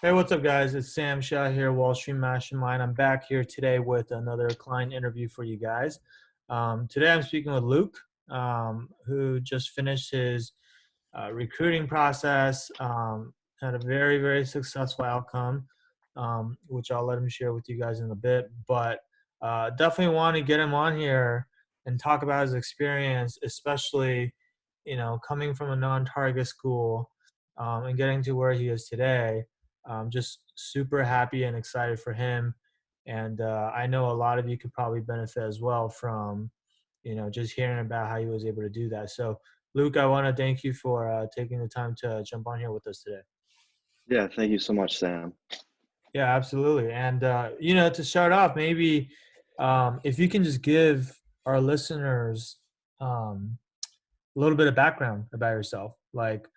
Hey, what's up, guys? It's Sam Shah here, Wall Street Mastermind. I'm back here today with another client interview for you guys. Today, I'm speaking with Luke, who just finished his recruiting process, had a very, very successful outcome, which I'll let him share with you guys in a bit. But definitely want to get him on here and talk about his experience, especially, coming from a non-target school and getting to where he is today. Just super happy and excited for him. And I know a lot of you could probably benefit as well from, just hearing about how he was able to do that. So, Luke, I want to thank you for taking the time to jump on here with us today. Yeah, thank you so much, Sam. Yeah, absolutely. And, to start off, maybe if you can just give our listeners a little bit of background about yourself, like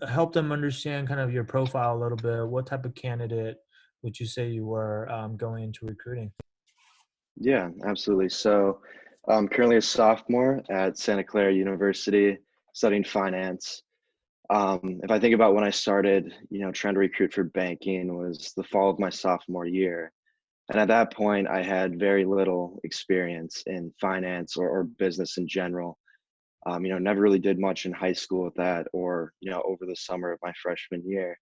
help them understand kind of your profile a little bit. What type of candidate would you say you were going into recruiting? Yeah, absolutely. So I'm currently a sophomore at Santa Clara University studying finance. If I think about when I started, trying to recruit for banking was the fall of my sophomore year. And at that point, I had very little experience in finance or business in general. Never really did much in high school with that or, over the summer of my freshman year.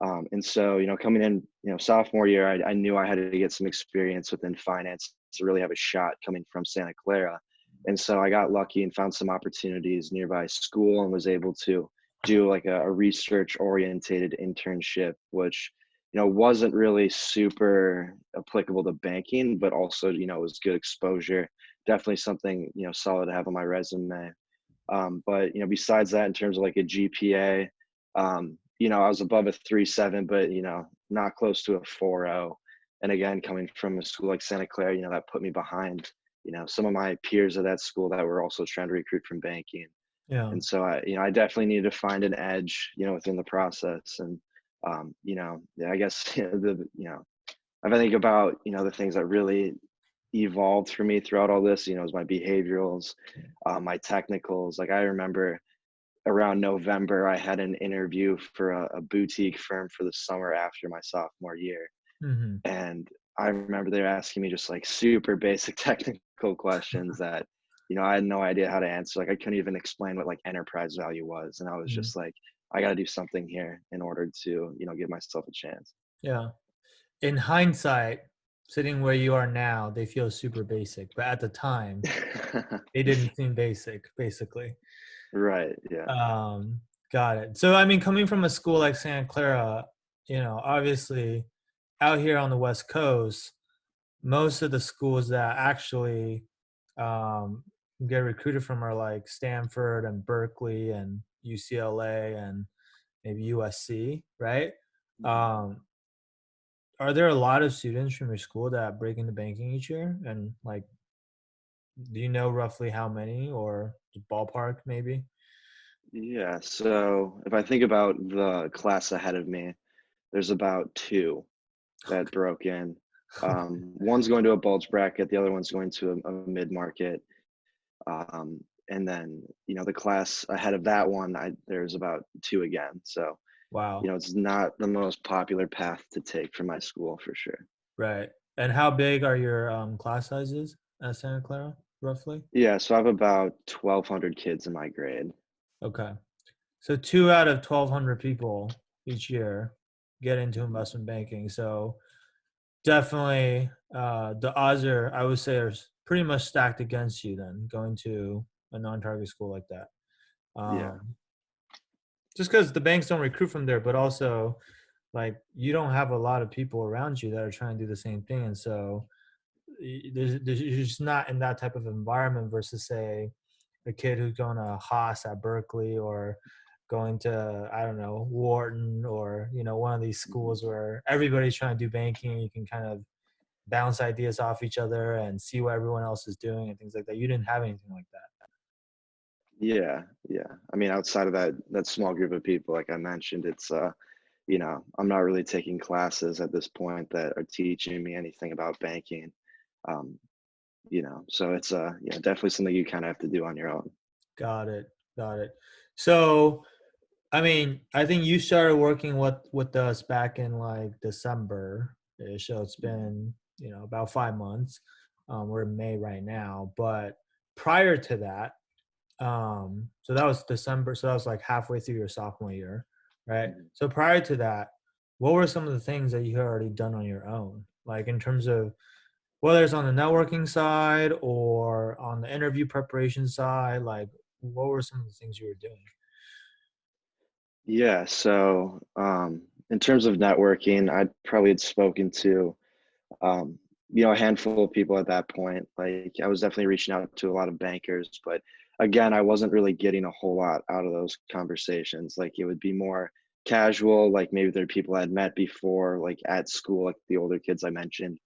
And so, coming in, sophomore year, I knew I had to get some experience within finance to really have a shot coming from Santa Clara. And so I got lucky and found some opportunities nearby school and was able to do like a research orientated internship, which, wasn't really super applicable to banking, but also, was good exposure. Definitely something, solid to have on my resume. But besides that, in terms of like a GPA, I was above a 3.7, but not close to a 4.0. And again, coming from a school like Santa Clara, that put me behind, some of my peers at that school that were also trying to recruit from banking. Yeah. And so I definitely needed to find an edge, within the process. And yeah, I guess if I think about, the things that really evolved for me throughout all this, is my behaviorals, my technicals. Like I remember around November, I had an interview for a boutique firm for the summer after my sophomore year. Hmm. And I remember they were asking me just like super basic technical questions that, I had no idea how to answer. Like I couldn't even explain what like enterprise value was. And I was Hmm. just like, I got to do something here in order to, give myself a chance. Yeah. In hindsight, sitting where you are now, they feel super basic, but at the time, they didn't seem basic, basically. Right. Yeah. Um, got it. So, I mean, coming from a school like Santa Clara, obviously out here on the West Coast, most of the schools that actually um, get recruited from are like Stanford and Berkeley and UCLA and maybe USC, right? Um, are there a lot of students from your school that break into banking each year? And like, do you know roughly how many or just ballpark maybe? Yeah. So if I think about the class ahead of me, there's about two that broke in. One's going to a bulge bracket, the other one's going to a mid market. And then, the class ahead of that one, there's about two again. So, Wow. it's not the most popular path to take for my school for sure. Right. And how big are your class sizes at Santa Clara, roughly? Yeah. So I have about 1,200 kids in my grade. Okay. So two out of 1,200 people each year get into investment banking. So definitely the odds are, I would say, are pretty much stacked against you then going to a non-target school like that. Yeah. Um, just because the banks don't recruit from there, but also like you don't have a lot of people around you that are trying to do the same thing. And so you're just not in that type of environment versus say a kid who's going to Haas at Berkeley or going to, I don't know, Wharton or, one of these Mhm. schools where everybody's trying to do banking. You can kind of bounce ideas off each other and see what everyone else is doing and things like that. You didn't have anything like that. Yeah. Yeah. I mean, outside of that small group of people, like I mentioned, it's, I'm not really taking classes at this point that are teaching me anything about banking. Um, so it's definitely something you kind of have to do on your own. Got it. Got it. So I mean, I think you started working with us back in like December, so it's Mhm, been about 5 months. We're in May right now, but prior to that, so that was December, so that was like halfway through your sophomore year, right? mhm. So prior to that, what were some of the things that you had already done on your own, like in terms of whether it's on the networking side or on the interview preparation side, like what were some of the things you were doing? Yeah, so in terms of networking, I probably had spoken to um, a handful of people at that point. Like I was definitely reaching out to a lot of bankers, but again, I wasn't really getting a whole lot out of those conversations. Like it would be more casual, like maybe there are people I had met before, like at school, like the older kids I mentioned.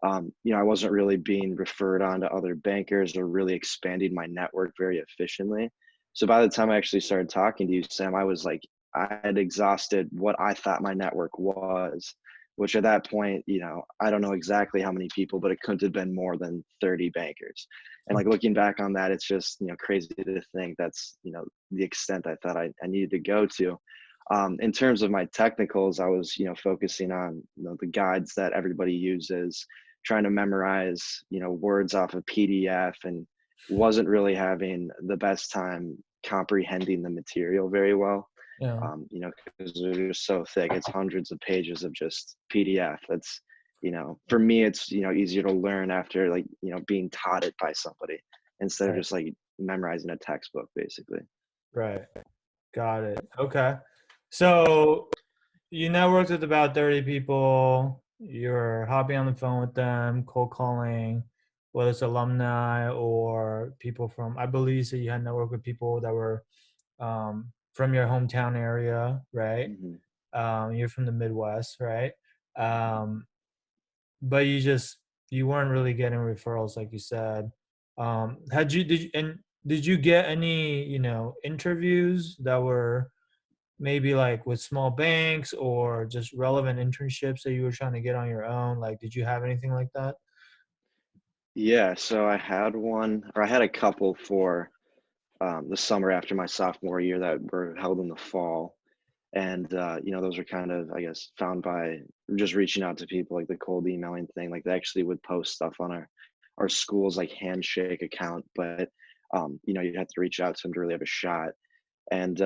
I wasn't really being referred on to other bankers or really expanding my network very efficiently. So by the time I actually started talking to you, Sam, I was like, I had exhausted what I thought my network was, which at that point, I don't know exactly how many people, but it couldn't have been more than 30 bankers. And like looking back on that, it's just, crazy to think that's, the extent I thought I needed to go to. In terms of my technicals, I was, focusing on, the guides that everybody uses, trying to memorize, words off of PDF, and wasn't really having the best time comprehending the material very well. Yeah. Because they're just so thick. It's hundreds of pages of just PDF. That's, for me, it's, easier to learn after like, being taught it by somebody instead of Right. just like memorizing a textbook, basically. Right. Got it. Okay. So you networked with about 30 people. You're hopping on the phone with them, cold calling, whether it's alumni or people from, I believe you said you had networked with people that were from your hometown area, right? Hmm. You're from the Midwest, right? Um, but you weren't really getting referrals, like you said. Did you get any interviews that were maybe like with small banks or just relevant internships that you were trying to get on your own? Like, did you have anything like that? Yeah, so I had one, or I had a couple for the summer after my sophomore year that were held in the fall. And those are kind of, I guess, found by just reaching out to people, like the cold emailing thing. Like they actually would post stuff on our school's like handshake account, but you'd have to reach out to them to really have a shot. And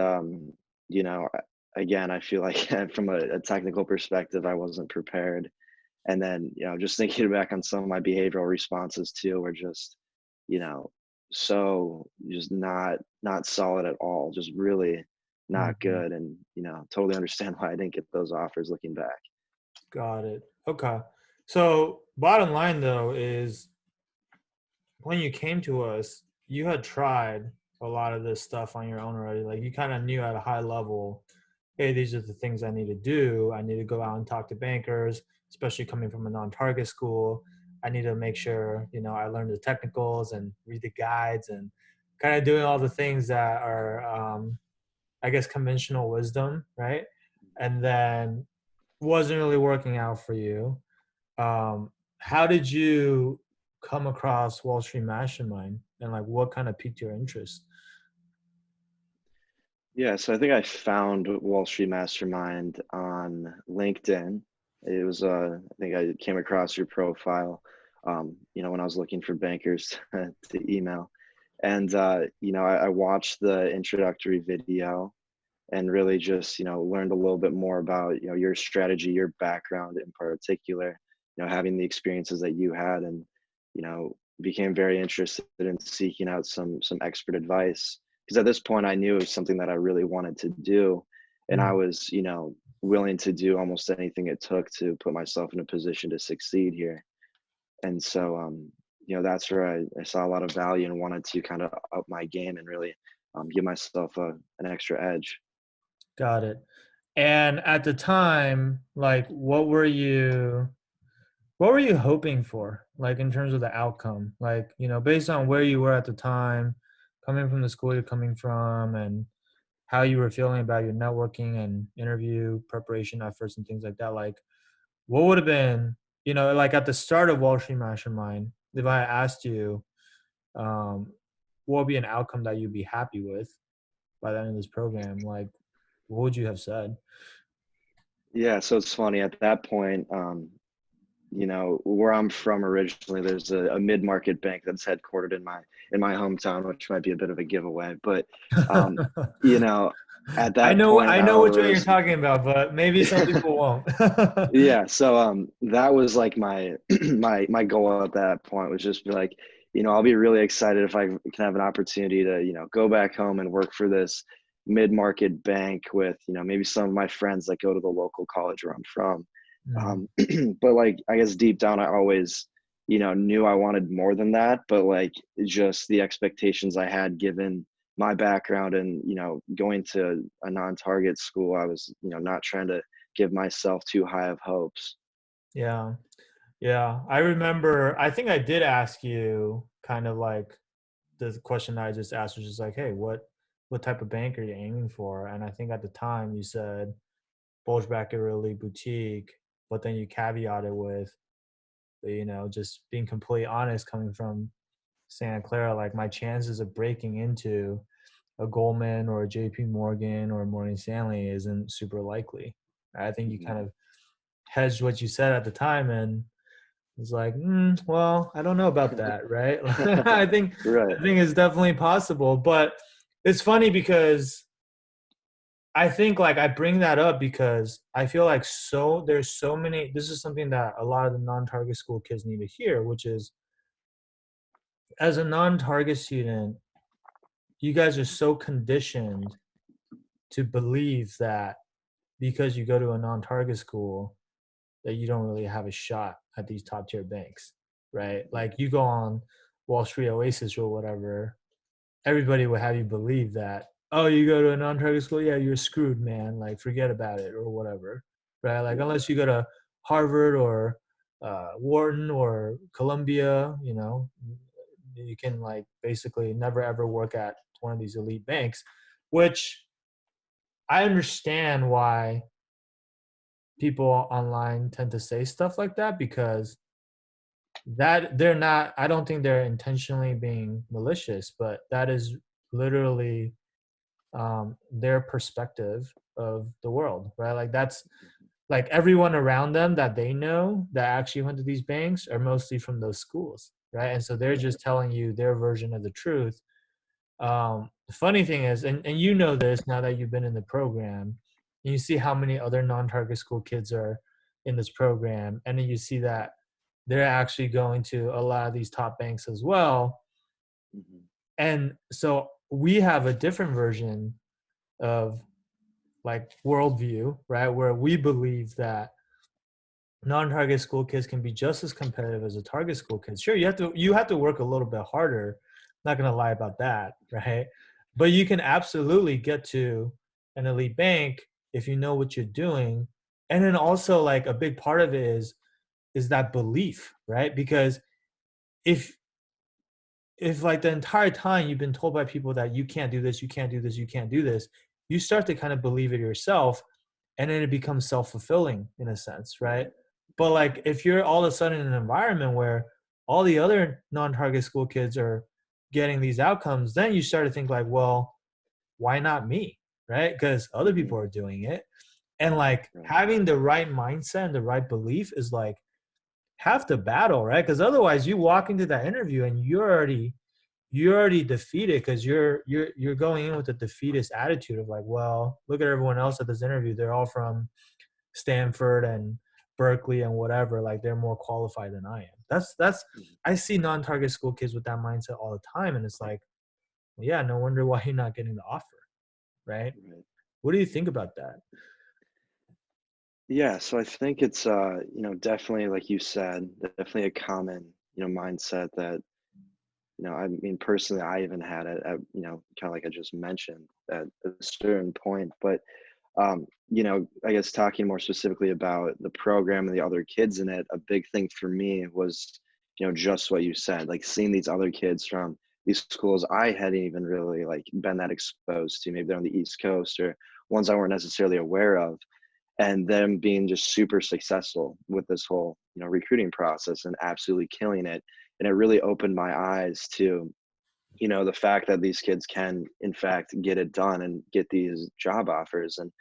you know again, I feel like from a technical perspective I wasn't prepared. And then just thinking back on some of my behavioral responses too were just you know so just not solid at all, just really not Mhm. good. And totally understand why I didn't get those offers looking back. Got it. Okay. So bottom line though is when you came to us, you had tried a lot of this stuff on your own already. Like you kind of knew at a high level, hey, these are the things I need to do. I need to go out and talk to bankers, especially coming from a non-target school. I need to make sure, I learn the technicals and read the guides and kind of doing all the things that are, I guess, conventional wisdom, right? And then wasn't really working out for you. How did you come across Wall Street Mastermind and like what kind of piqued your interest? Yeah, so I think I found Wall Street Mastermind on LinkedIn. It was I think I came across your profile when I was looking for bankers to email. And I watched the introductory video and really just learned a little bit more about your strategy, your background in particular, having the experiences that you had. And became very interested in seeking out some expert advice, because at this point I knew it was something that I really wanted to do. And I Mm, was willing to do almost anything it took to put myself in a position to succeed here. And so that's where I saw a lot of value and wanted to kind of up my game and really give myself an extra edge. got it. And at the time, like what were you hoping for? Like in terms of the outcome? Like, based on where you were at the time, coming from the school you're coming from and how you were feeling about your networking and interview preparation efforts and things like that, like what would have been, like at the start of Wall Street Mastermind, if I asked you, um, what would be an outcome that you'd be happy with by the end of this program? Like, What would you have said? Yeah, so it's funny at that point, where I'm from originally, there's a mid-market bank that's headquartered in my hometown, which might be a bit of a giveaway. But um, you know, at that point, I I know which one you're was talking about, but maybe some people won't. yeah. So that was like my my goal at that point was just be like, I'll be really excited if I can have an opportunity to go back home and work for this mid-market bank with maybe some of my friends that go to the local college where I'm from. Mm, But like I guess deep down I always knew I wanted more than that, but like just the expectations I had given my background and going to a non-target school, I was not trying to give myself too high of hopes. yeah. Yeah. I remember, I think I did ask you kind of like the question I just asked was just like, hey, what type of bank are you aiming for? And I think at the time you said bulge bracket really boutique, but then you caveat it with, just being completely honest coming from Santa Clara, like my chances of breaking into a Goldman or a JP Morgan or a Morgan Stanley isn't super likely. I think you kind Mhm. of hedged what you said at the time and was like, well, I don't know about that, right? Right. I think it's definitely possible, but it's funny because I think like I bring that up because I feel like there's so many. This is something that a lot of the non-target school kids need to hear, which is as a non-target student, you guys are so conditioned to believe that because you go to a non-target school that you don't really have a shot at these top tier banks, right? Like you go on Wall Street Oasis or whatever, everybody would have you believe that, oh, you go to a non-target school, yeah, you're screwed, man. Like forget about it or whatever, right? Like Yeah. unless you go to Harvard or Wharton or Columbia, you can like basically never ever work at one of these elite banks, which I understand why people online tend to say stuff like that because that they're not, I don't think they're intentionally being malicious, but that is literally their perspective of the world, right? Like that's like everyone around them that they know that actually went to these banks are mostly from those schools, right? And so they're Right. just telling you their version of the truth. The funny thing is, and you know this now that you've been in the program, and you see how many other non-target school kids are in this program, and then you see that they're actually going to a lot of these top banks as well. Mhm. And so we have a different version of like worldview, right? Where we believe that non-target school kids can be just as competitive as a target school kids. Sure, you have to work a little bit harder. Not gonna lie about that, right? But you can absolutely get to an elite bank if you know what you're doing. And then also like a big part of it is that belief, right? Because if if like the entire time you've been told by people that you can't do this, you can't do this, you can't do this, you start to kind of believe it yourself and then it becomes self-fulfilling in a sense, right? Right. But like if you're all of a sudden in an environment where all the other non-target school kids are getting these outcomes, then you start to think like, well, why not me? Right? Because other people Mhm. are doing it. And like Right. having the right mindset and the right belief is like half the battle, right? Because otherwise you walk into that interview and you're already defeated because you're going in with a defeatist attitude of like, well, look at everyone else at this interview. They're all from Stanford and Berkeley and whatever. Like they're more qualified than I am. That's Mhm. I see non-target school kids with that mindset all the time, and it's like, well, yeah, no wonder why you're not getting the offer, right? Right. What do you think about that? Yeah, so I think it's definitely like you said, definitely a common, mindset that, I mean personally I even had it at, kind of like I just mentioned at a certain point. But I guess talking more specifically about the program and the other kids in it, a big thing for me was, just what you said, like seeing these other kids from these schools I hadn't even really like been that exposed to. Maybe they're on the East Coast or ones I weren't necessarily aware of, and them being just super successful with this whole, recruiting process and absolutely killing it. And it really opened my eyes to the fact that these kids can in fact get it done and get these job offers. And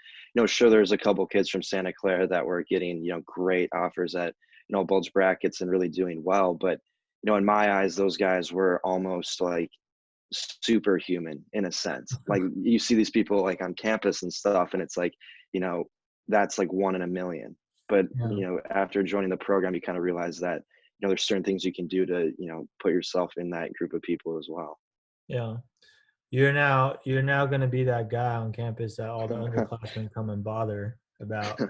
sure, there's a couple kids from Santa Clara that were getting great offers at bulge brackets and really doing well, but in my eyes those guys were almost like superhuman in a sense. Like you see these people like on campus and stuff, and it's like you know that's like one in a million. But Yeah. after joining the program, you kind of realize that there's certain things you can do to put yourself in that group of people as well. Yeah. You're now gonna be that guy on campus that all the underclassmen come and bother about,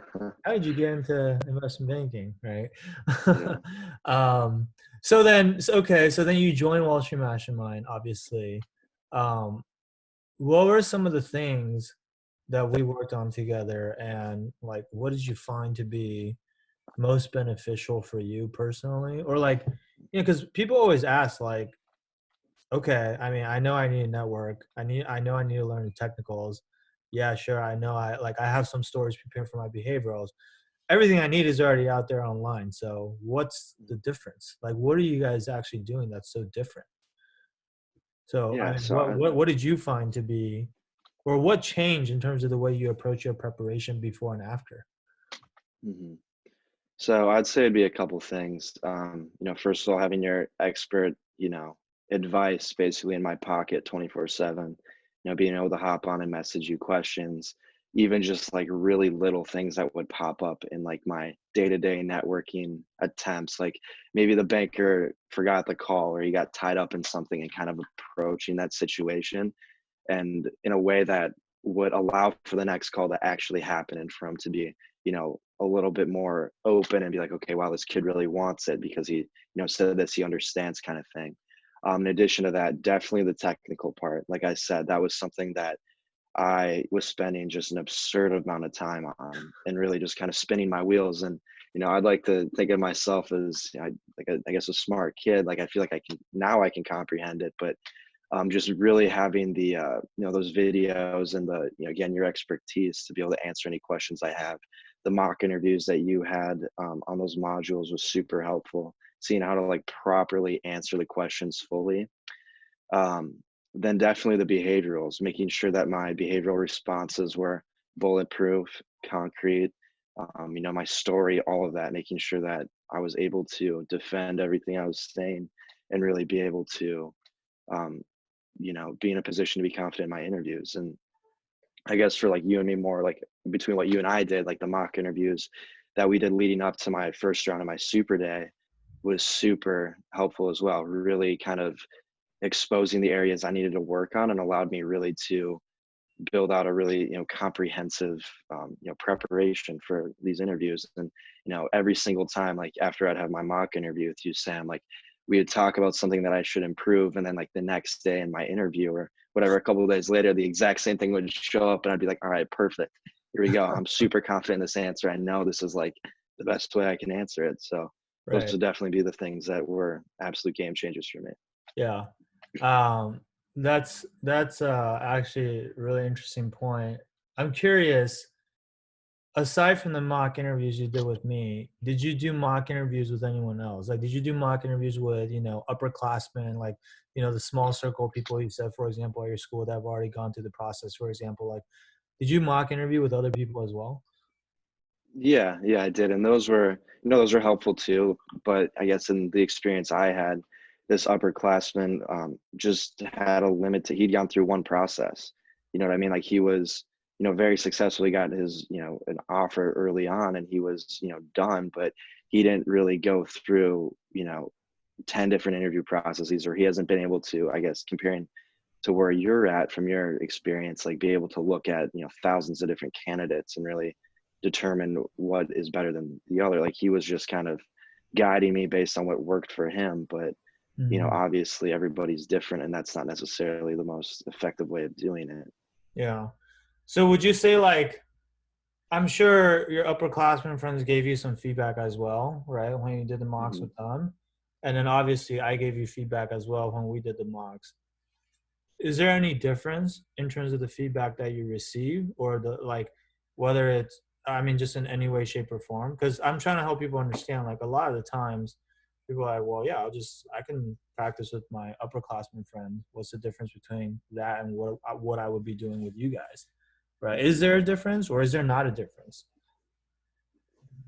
"How did you get into investment banking?" Right? Yeah. Um, so then you join Wall Street Mastermind, obviously. Um, what were some of the things that we worked on together, and, like, what did you find to be most beneficial for you personally? Or, like, because people always ask, like, okay, I mean, I know I need a network. I know I need to learn the technicals. Yeah, sure. I know I have some stories prepared for my behaviorals. Everything I need is already out there online. So what's the difference? Like, what are you guys actually doing that's so different? So I Yeah. mean, So what did you find to be, or what changed in terms of the way you approach your preparation before and after? mhm. So I'd say it'd be a couple things. First of all, having your expert, advice basically in my pocket 24/7, being able to hop on and message you questions, even just like really little things that would pop up in like my day-to-day networking attempts. Like maybe the banker forgot the call or he got tied up in something, and kind of approaching that situation and in a way that would allow for the next call to actually happen and for him to be a little bit more open and be like, okay, wow, this kid really wants it because he said this, he understands, kind of thing. In addition to that, definitely the technical part, like I said, that was something that I was spending just an absurd amount of time on and really just kind of spinning my wheels. And I'd like to think of myself as I guess a smart kid. Like I feel like I can comprehend it, but just really having the those videos and the again your expertise to be able to answer any questions I have. The mock interviews that you had on those modules was super helpful. Seeing how to like properly answer the questions fully. Um, then definitely the behaviorals, making sure that my behavioral responses were bulletproof, concrete. My story, all of that, making sure that I was able to defend everything I was saying and really be able to um, be in a position to be confident in my interviews. And I guess for like you and me, more like between what you and I did, like the mock interviews that we did leading up to my first round of my super day was super helpful as well. Really kind of exposing the areas I needed to work on and allowed me really to build out a really comprehensive preparation for these interviews. And every single time, like after I'd have my mock interview with you, Sam, like we would talk about something that I should improve, and then like the next day in my interview or whatever, a couple of days later, the exact same thing would show up and I'd be like, all right, perfect, here we go, I'm super confident in this answer, I know this is like the best way I can answer it. So those Right. would definitely be the things that were absolute game changers for me. Yeah. Um, that's actually a really interesting point. I'm curious, aside from the mock interviews you did with me, did you do mock interviews with anyone else? Like, did you do mock interviews with, upperclassmen, like, the small circle of people you said, for example, at your school that have already gone through the process, for example? Like, did you mock interview with other people as well? Yeah, yeah, I did, and those were helpful too. But I guess in the experience I had, this upperclassman just had a limit to. He'd gone through one process. You know what I mean? Like he was, very successfully got his, an offer early on, and he was, done. But he didn't really go through, 10 different interview processes, or he hasn't been able to. I guess comparing to where you're at from your experience, like be able to look at thousands of different candidates and really determine what is better than the other. Like he was just kind of guiding me based on what worked for him, but Mhm. obviously everybody's different, and that's not necessarily the most effective way of doing it. Yeah. So would you say, like, I'm sure your upperclassmen friends gave you some feedback as well, right? When you did the mocks Hmm. with them. And then obviously I gave you feedback as well when we did the mocks. Is there any difference in terms of the feedback that you receive, or the, like, whether it's, I mean, just in any way, shape, or form? Because I'm trying to help people understand, like, a lot of the times, people are like, well, yeah, I can practice with my upperclassmen friend. What's the difference between that and what I would be doing with you guys, right? Is Mhm. there a difference or is there not a difference?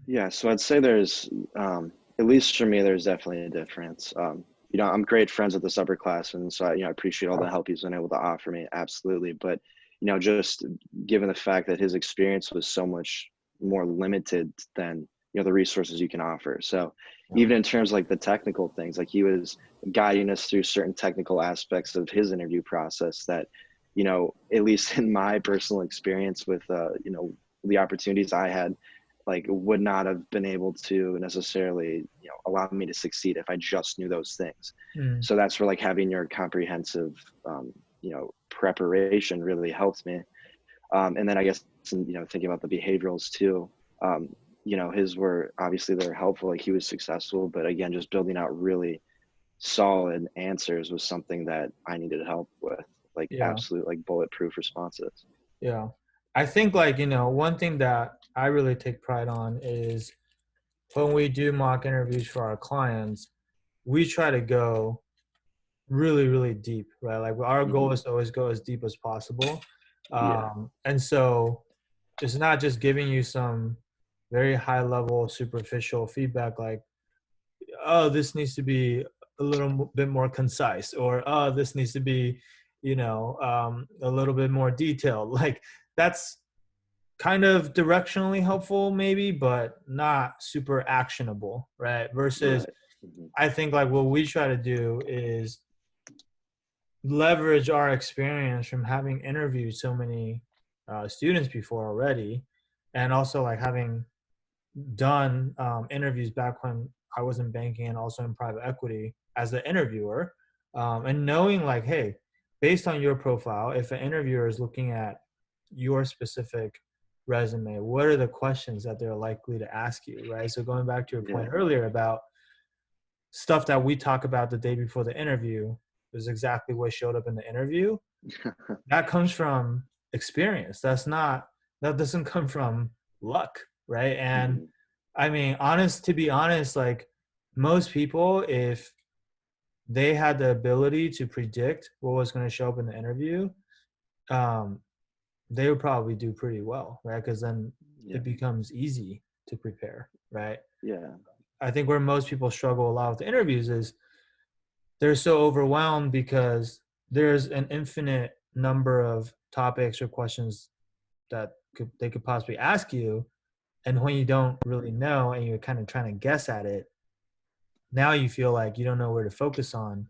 Yeah, so I'd say there's, at least for me, there's definitely a difference. I'm great friends with this upperclassman, so I appreciate all the help he's been able to offer me, absolutely. But just given the fact that his experience was so much more limited than the resources you can offer. So Yeah. even in terms of like the technical things, like he was guiding us through certain technical aspects of his interview process that, at least in my personal experience with, the opportunities I had like would not have been able to necessarily allow me to succeed if I just knew those things. Mm, So that's where like having your comprehensive preparation really helped me. And then I guess thinking about the behaviorals too, um, his were obviously they're helpful, like he was successful, but again just building out really solid answers was something that I needed help with, like yeah. absolute like bulletproof responses. Yeah. I think like, one thing that I really take pride on is when we do mock interviews for our clients, we try to go really, really deep, right? Like our goal Hmm. is to always go as deep as possible. Yeah. And so it's not just giving you some very high level superficial feedback like, oh, this needs to be a little bit more concise, or oh, this needs to be, a little bit more detailed. Like that's kind of directionally helpful maybe, but not super actionable, right? Versus Right. Hmm. I think like what we try to do is leverage our experience from having interviewed so many students before already, and also like having done interviews back when I was in banking and also in private equity as the interviewer, and knowing like, hey, based on your profile, if an interviewer is looking at your specific resume, what are the questions that they're likely to ask you, right? So going back to your point Yeah. earlier about stuff that we talk about the day before the interview is exactly what showed up in the interview. That comes from experience. That doesn't come from luck, right? And Hmm. I mean, to be honest, like most people, if they had the ability to predict what was going to show up in the interview, um, they would probably do pretty well, right? Because then Yeah. it becomes easy to prepare, right? Yeah. I think where most people struggle a lot with the interviews is they're so overwhelmed because there's an infinite number of topics or questions that they could possibly ask you. And when you don't really know and you're kind of trying to guess at it, now you feel like you don't know where to focus on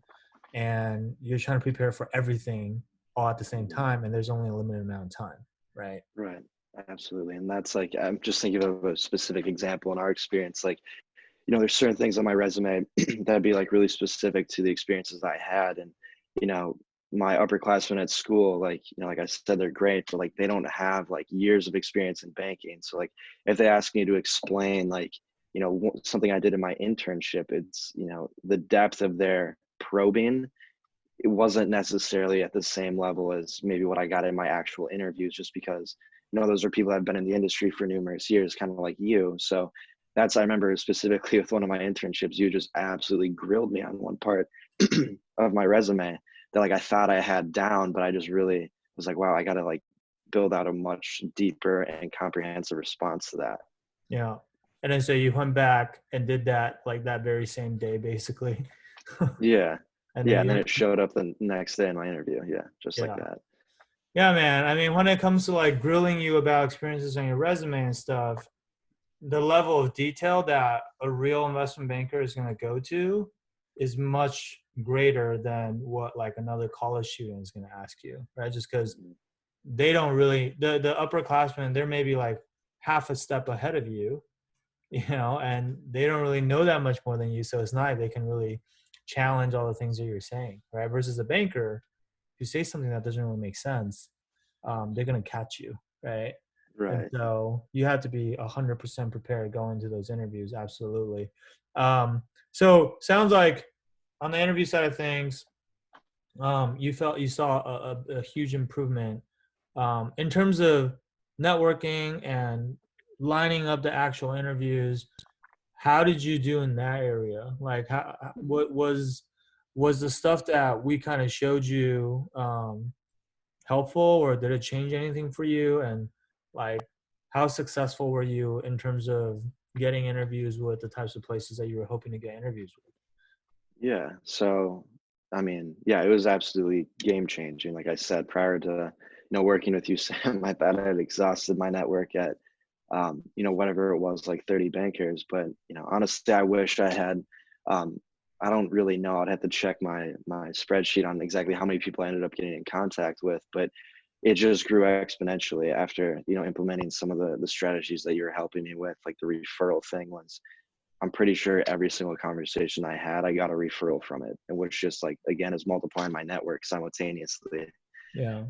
and you're trying to prepare for everything all at the same Mhm. time. And there's only a limited amount of time, right? Right. Absolutely. And that's like, I'm just thinking of a specific example in our experience. Like, there's certain things on my resume that'd be like really specific to the experiences I had. And, you know, my upperclassmen at school, like, like I said, they're great, but like they don't have like years of experience in banking. So like if they ask me to explain like, something I did in my internship, it's, the depth of their probing it wasn't necessarily at the same level as maybe what I got in my actual interviews, just because, those are people that have been in the industry for numerous years, kind of like you. So I remember specifically with one of my internships, you just absolutely grilled me on one part of my resume that like I thought I had down, but I just really was like, wow, I got to like build out a much deeper and comprehensive response to that. Yeah. And then so you went back and did that like that very same day, basically. Yeah. And then Yeah. And then you, it showed up the next day in my interview. Yeah. Just like yeah. that. Yeah, man. I mean, when it comes to like grilling you about experiences on your resume and stuff, the level of detail that a real investment banker is going to go to is much greater than what like another college student is going to ask you, right? Just because Mhm. they don't really the upperclassmen, they're maybe like half a step ahead of you, and they don't really know that much more than you. So it's not like they can really challenge all the things that you're saying, right? Versus a banker, if you say something that doesn't really make sense, they're gonna catch you, right? And Right. so you have to be 100% prepared going to those interviews. Absolutely. So sounds like on the interview side of things, you saw a huge improvement in terms of networking and lining up the actual interviews. how did you do in that area? Like, what was the stuff that we kind of showed you helpful, or did it change anything for you? And like, how successful were you in terms of getting interviews with the types of places that you were hoping to get interviews with? Yeah. So, I mean, yeah, it was absolutely game changing. Like I said, prior to, working with you, Sam, I thought I had exhausted my network at, whatever it was, like 30 bankers. But, honestly, I wish I had, um, I don't really know. I'd have to check my spreadsheet on exactly how many people I ended up getting in contact with, but it just grew exponentially after, implementing some of the strategies that you were helping me with, like the referral thing was I'm pretty sure every single conversation I had, I got a referral from it, and which just like again is multiplying my network simultaneously. Yeah.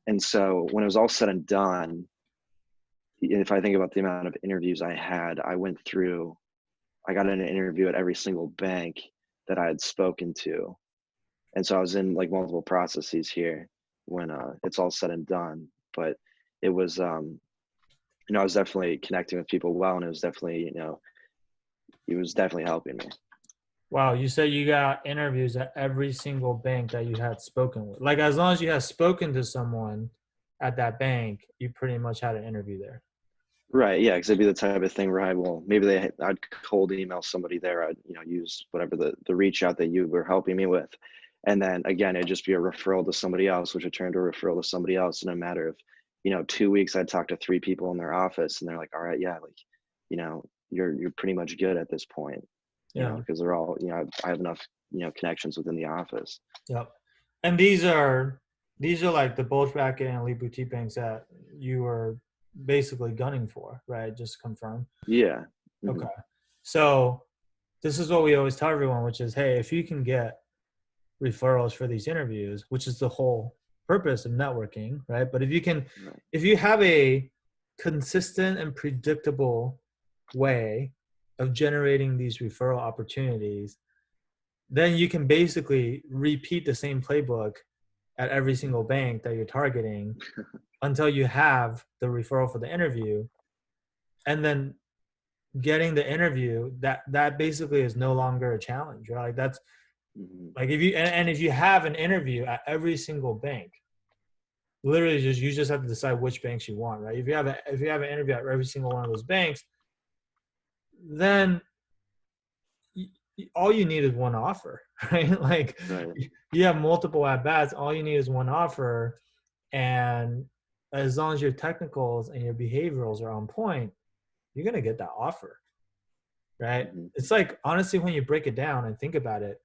And so when it was all said and done, if I think about the amount of interviews I had, I got an interview at every single bank that I had spoken to, and so I was in like multiple processes here when it's all said and done. But it was, I was definitely connecting with people well, and it was definitely helping me. Wow, you said you got interviews at every single bank that you had spoken with. Like, as long as you had spoken to someone at that bank, you pretty much had an interview there. Right, yeah, because 'cause it'd be the type of thing where maybe I'd cold email somebody there, I'd, use whatever the reach out that you were helping me with, and then again, it'd just be a referral to somebody else, which would turn to a referral to somebody else in a matter of, 2 weeks, I'd talk to 3 people in their office, and they're like, "Alright, yeah, like, you're pretty much good at this point," Yeah. because they're all, I have enough, connections within the office. Yep. And these are like the bulge bracket and elite boutique banks that you were basically gunning for, right? Just to confirm. Yeah. Okay. Mhm. So this is what we always tell everyone, which is, hey, if you can get referrals for these interviews, which is the whole purpose of networking, right? But Right. if you have a consistent and predictable way of generating these referral opportunities, then you can basically repeat the same playbook at every single bank that you're targeting until you have the referral for the interview. And then getting the interview, that basically is no longer a challenge, right? Like, that's Mhm. like, if you and if you have an interview at every single bank, literally just you just have to decide which banks you want, right? If you have an interview at every single one of those banks, then all you need is one offer, right? Like, Right. you have multiple at bats, all you need is one offer. And as long as your technicals and your behaviorals are on point, you're going to get that offer, right? Mhm. It's like, honestly, when you break it down and think about it,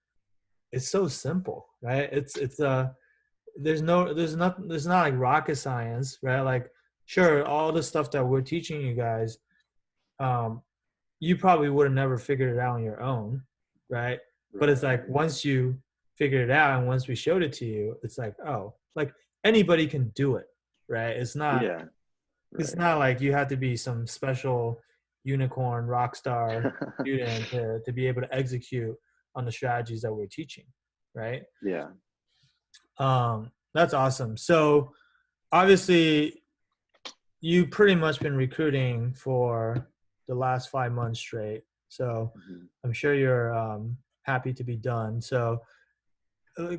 it's so simple, right? There's not like rocket science, right? Like, sure, all the stuff that we're teaching you guys, um, you probably would have never figured it out on your own, right? But it's Right. like, once you figured it out and once we showed it to you, it's like, oh, like, anybody can do it, right? Yeah. It's Right. not like you have to be some special unicorn rock star student to be able to execute on the strategies that we're teaching, right? Yeah. That's awesome. So obviously, you pretty much been recruiting for the last 5 months straight. So Mhm. I'm sure you're happy to be done. So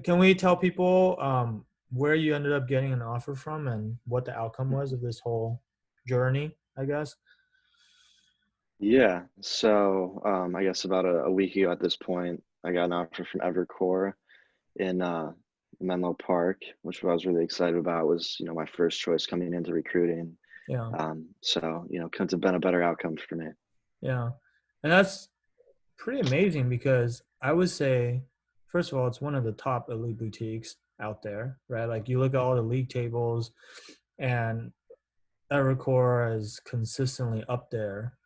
can we tell people where you ended up getting an offer from and what the outcome was of this whole journey, I guess? Yeah. So, I guess about a week ago at this point, I got an offer from Evercore in Menlo Park, which I was really excited about. It was, my first choice coming into recruiting. Yeah. So, couldn't have been a better outcome for me. Yeah. And that's pretty amazing because I would say, first of all, it's one of the top elite boutiques out there, right? Like, you look at all the league tables, and Evercore is consistently up there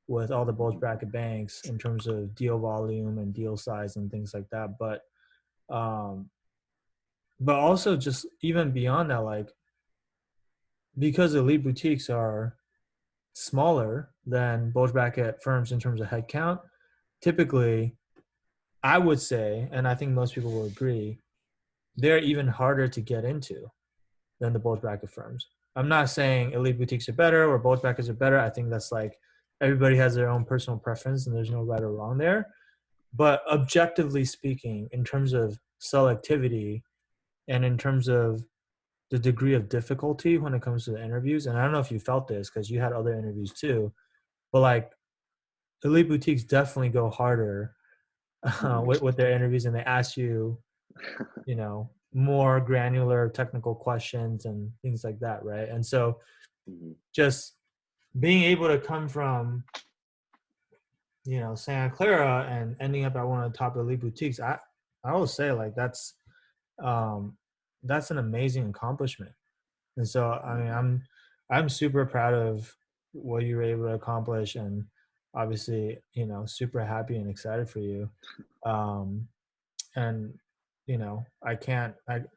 with all the bulge Mhm. bracket banks in terms of deal volume and deal size and things like that. Um, but also, just even beyond that, like, because elite boutiques are smaller than bulge bracket firms in terms of headcount, typically, I would say, and I think most people will agree, they're even harder to get into than the bulge bracket firms. I'm not saying elite boutiques are better or bulge brackets are better. I think that's like everybody has their own personal preference and there's no right or wrong there. But objectively speaking, in terms of selectivity and in terms of the degree of difficulty when it comes to the interviews, and I don't know if you felt this because you had other interviews too, but like elite boutiques definitely go harder Mhm. with their interviews, and they ask you, more granular technical questions and things like that, right? And so Mhm. just being able to come from, Santa Clara and ending up at one of the top elite boutiques, I will say like um, that's an amazing accomplishment. And so, I mean, Mhm. I'm super proud of what you were able to accomplish, and obviously, super happy and excited for you. Um, and I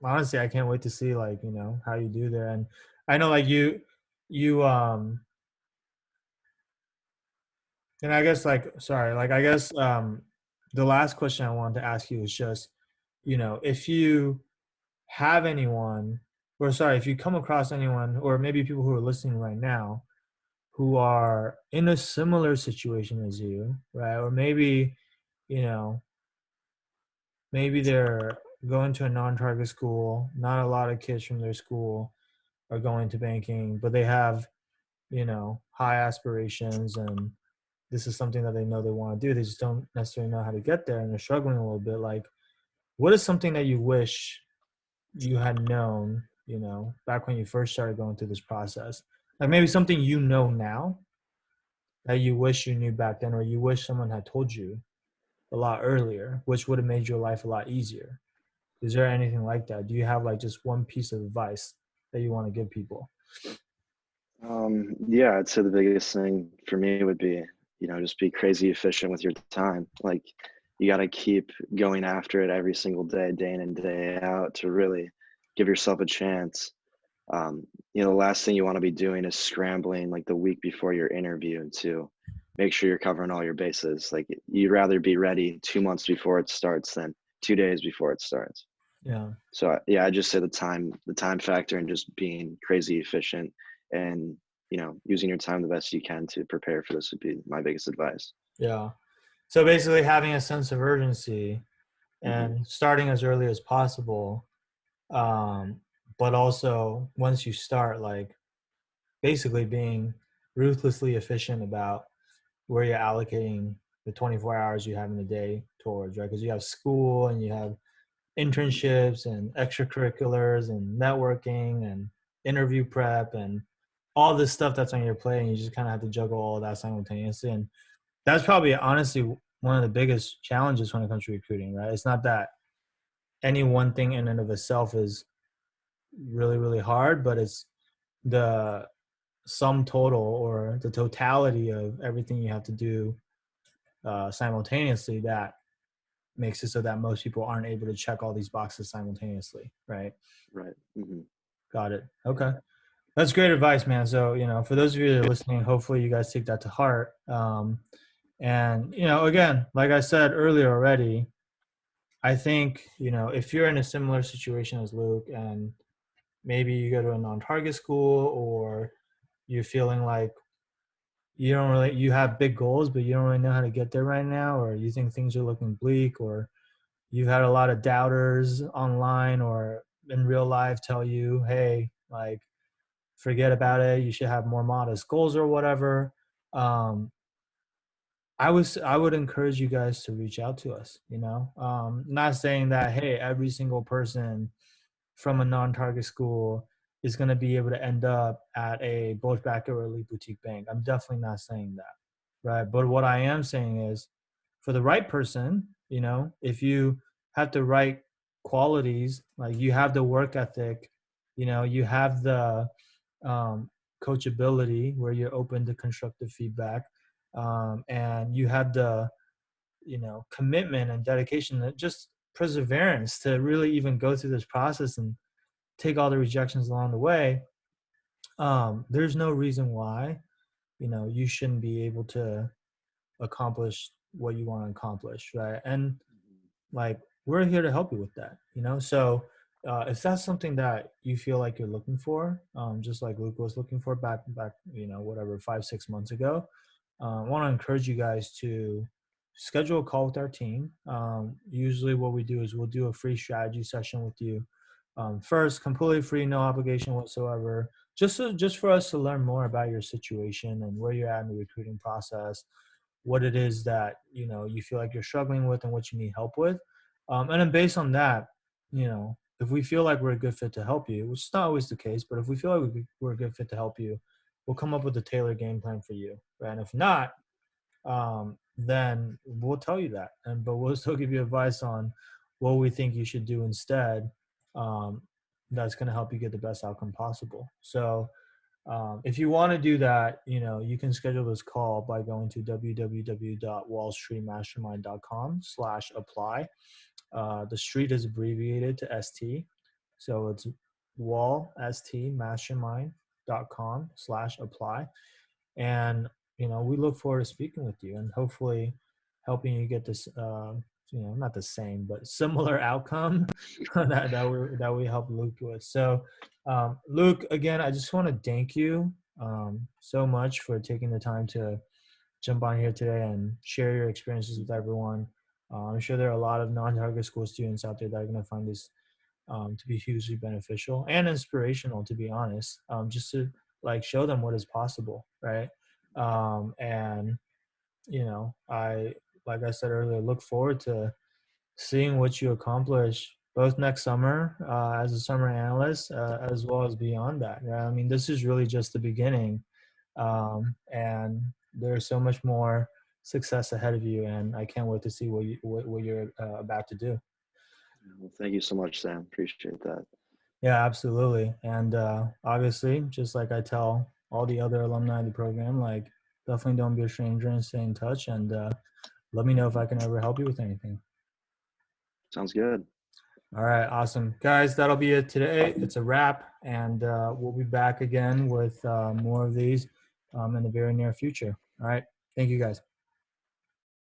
honestly I can't wait to see like how you do there. And I know like you and I guess like sorry like I guess the last question I wanted to ask you is just if you have anyone, or sorry, if you come across anyone, or maybe people who are listening right now who are in a similar situation as you, right? Or maybe you know maybe they're going to a non-target school, not a lot of kids from their school are going to banking, but they have high aspirations, and this is something that they know they want to do. They just don't necessarily know how to get there, and they're struggling a little bit. Like, what is something that you wish you had known, back when you first started going through this process? Like maybe something now that you wish you knew back then, or you wish someone had told you a lot earlier, which would have made your life a lot easier. Is there anything like that? Do you have like just one piece of advice that you want to give people? Yeah, I'd say the biggest thing for me would be, just be crazy efficient with your time. Like, you got to keep going after it every single day, day in and day out, to really give yourself a chance. The last thing you want to be doing is scrambling like the week before your interview to make sure you're covering all your bases. Like, you'd rather be ready 2 months before it starts than 2 days before it starts. Yeah. So yeah, I just say the time factor, and just being crazy efficient, and using your time the best you can to prepare for this would be my biggest advice. Yeah. So basically having a sense of urgency Hmm. and starting as early as possible. Um, but also once you start, like basically being ruthlessly efficient about where you're allocating the 24 hours you have in a day towards, right? Because you have school and you have Hmm. internships and extracurriculars and networking and interview prep and all this stuff that's on your plate, and you just kind of have to juggle all of that simultaneously. And that's probably honestly one of the biggest challenges when it comes to recruiting, right? It's not that any one thing in and of itself is really, really hard, but it's the sum total or the totality of everything you have to do simultaneously that makes it so that most people aren't able to check all these boxes simultaneously, right? Right. Hmm. Got it. Okay. That's great advice, man. So, for those of you that are listening, hopefully you guys take that to heart. And, again, like I said earlier already, I think, if you're in a similar situation as Luke, and maybe you go to a non-target school, or you're feeling like you have big goals, but you don't really know how to get there right now, or you think things are looking bleak, or you've had a lot of doubters online or in real life tell you, hey, like, forget about it. You should have more modest goals or whatever. Um, I would encourage you guys to reach out to us. Not saying that hey, every single person from a non-target school is going to be able to end up at a bulge bracket or elite boutique bank. I'm definitely not saying that, right? But what I am saying is, for the right person, if you have the right qualities, like you have the work ethic, you have the um, coachability where you're open to constructive feedback, and you have the commitment and dedication, that just perseverance to really even go through this process and take all the rejections along the way. There's no reason why you shouldn't be able to accomplish what you want to accomplish, right? And like, we're here to help you with that, so if that's something that you feel like you're looking for, just like Luke was looking for back whatever 5-6 months ago, I want to encourage you guys to schedule a call with our team. Usually, what we do is we'll do a free strategy session with you. First, completely free, no obligation whatsoever, just for us to learn more about your situation and where you're at in the recruiting process, what it is that you feel like you're struggling with and what you need help with, and then based on that, if we feel like we're a good fit to help you, which is not always the case, but if we feel like we're a good fit to help you, we'll come up with a tailored game plan for you, right? And if not, then we'll tell you that, but we'll still give you advice on what we think you should do instead. um, that's going to help you get the best outcome possible. So if you want to do that, you can schedule this call by going to www.wallstreetmastermind.com/apply. The street is abbreviated to ST. So it's wallstmastermind.com/apply. And, we look forward to speaking with you and hopefully helping you get this, not the same, but similar outcome that we help Luke with. So, Luke, again, I just want to thank you so much for taking the time to jump on here today and share your experiences with everyone. I'm sure there are a lot of non-target school students out there that are going to find this to be hugely beneficial and inspirational, to be honest, just to like show them what is possible, right? And I, like I said earlier, look forward to seeing what you accomplish both next summer as a summer analyst, as well as beyond that. Right? I mean, this is really just the beginning, and there's so much more success ahead of you, and I can't wait to see what you're about to do. Well, thank you so much, Sam. Appreciate that. Yeah, absolutely. And obviously, just like I tell all the other alumni of the program, like definitely don't be a stranger and stay in touch. And let me know if I can ever help you with anything. Sounds good. All right, awesome. Guys, that'll be it today. It's a wrap. And we'll be back again with more of these in the very near future. All right. Thank you, guys.